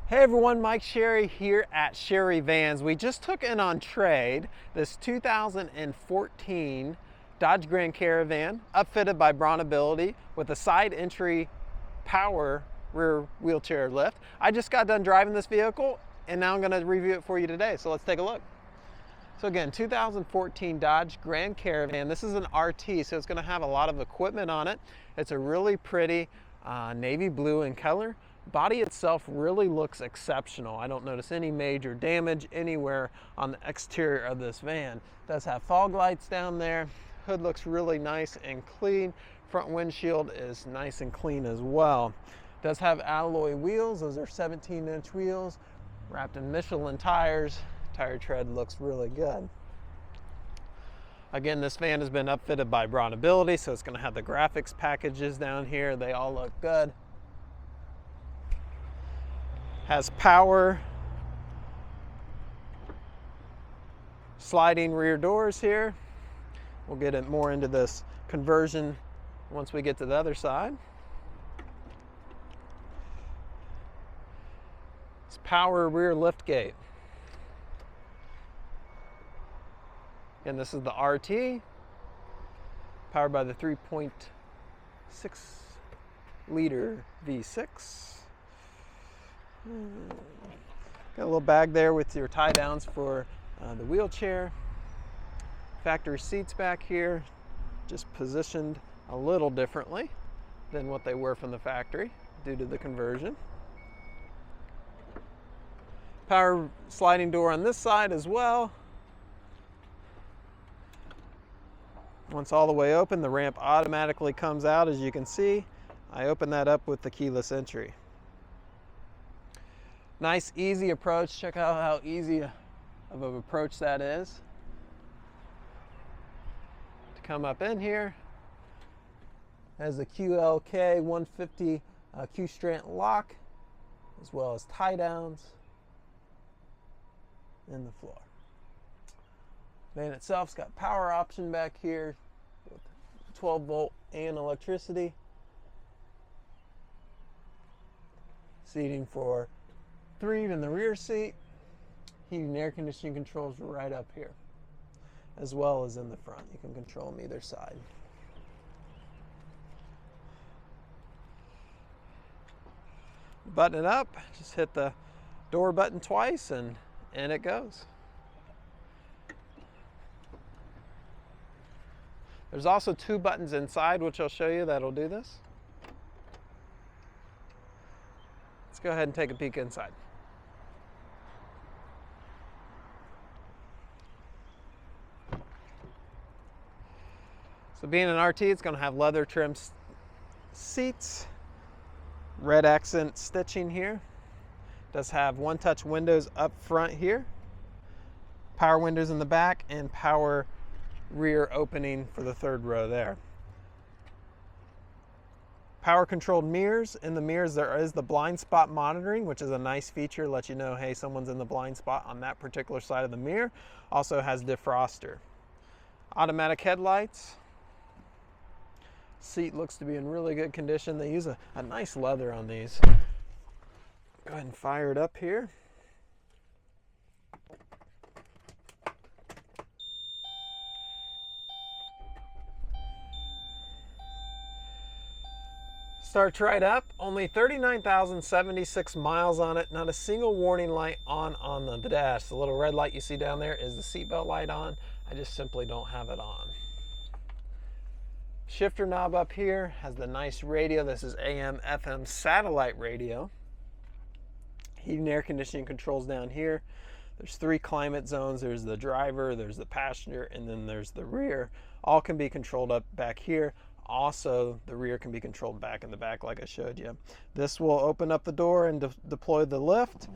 Hey everyone, Mike Sherry here at Sherry Vans. We just took in on trade this 2014 Dodge Grand Caravan, upfitted by BraunAbility with a side entry power rear wheelchair lift. I just got done driving this vehicle and now I'm going to review it for you today. So let's take a look. So again, 2014 Dodge Grand Caravan. This is an RT, so it's going to have a lot of equipment on it. It's a really pretty navy blue in color. Body itself really looks exceptional. I don't notice any major damage anywhere on the exterior of this van. It does have fog lights down there. Hood looks really nice and clean. Front windshield is nice and clean as well. It does have alloy wheels. Those are 17-inch wheels wrapped in Michelin tires. Tire tread looks really good. Again, this van has been upfitted by BraunAbility, so it's going to have the graphics packages down here. They all look good. Has power sliding rear doors here. We'll get it more into this conversion once we get to the other side. It's power rear liftgate. And this is the RT, powered by the 3.6 liter V6. Got a little bag there with your tie downs for the wheelchair. Factory seats back here, just positioned a little differently than what they were from the factory due to the conversion. Power sliding door on this side as well. Once all the way open, the ramp automatically comes out, as you can see. I open that up with the keyless entry. Nice, easy approach. Check out how easy of an approach that is. To come up in here, has the QLK 150 Q-strand lock, as well as tie downs in the floor. Van itself's got power option back here with 12 volt and electricity. Seating for 3 in the rear seat. Heating and air conditioning controls right up here, as well as in the front. You can control them either side. Button it up, just hit the door button twice and it goes. There's also 2 buttons inside, which I'll show you that'll do this. Let's go ahead and take a peek inside. So being an RT, it's going to have leather trim seats, red accent stitching here. It does have one-touch windows up front here, power windows in the back, and power rear opening for the 3rd row there. Power controlled mirrors. In the mirrors there is the blind spot monitoring, which is a nice feature, let you know, hey, someone's in the blind spot on that particular side of the mirror. Also has defroster. Automatic headlights. Seat looks to be in really good condition. They use a nice leather on these. Go ahead and fire it up here. Starts right up. Only 39,076 miles on it. Not a single warning light on the dash. The little red light you see down there is the seatbelt light on. I just simply don't have it on. Shifter knob up here has the nice radio. This is AM, FM satellite radio. Heating and air conditioning controls down here. There's 3 climate zones. There's the driver, there's the passenger, and then there's the rear. All can be controlled up back here. Also, the rear can be controlled back in the back like I showed you. This will open up the door and deploy the lift.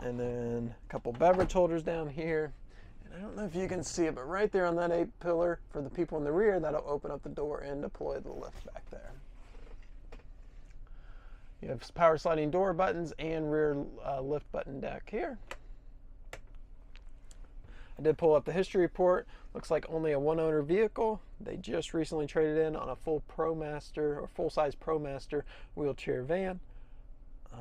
And then a couple beverage holders down here. And I don't know if you can see it, but right there on that 8-pillar for the people in the rear, that'll open up the door and deploy the lift back there. You have power sliding door buttons and rear lift button back here. I did pull up the history report. Looks like only a 1-owner vehicle. They just recently traded in on a full ProMaster or full-size ProMaster wheelchair van.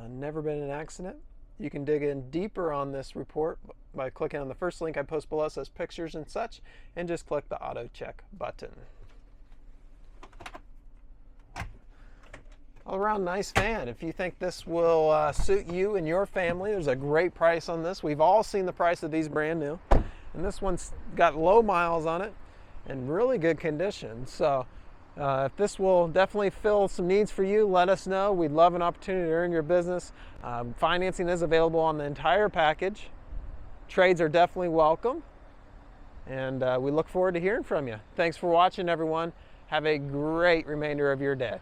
Never been in an accident. You can dig in deeper on this report by clicking on the first link I post below. It says pictures and such, and just click the auto check button. All around nice van. If you think this will suit you and your family, there's a great price on this. We've all seen the price of these brand new, and this one's got low miles on it and really good condition. So if this will definitely fill some needs for you, let us know. We'd love an opportunity to earn your business. Financing is available on the entire package. Trades are definitely welcome, and we look forward to hearing from you. Thanks for watching, everyone. Have a great remainder of your day.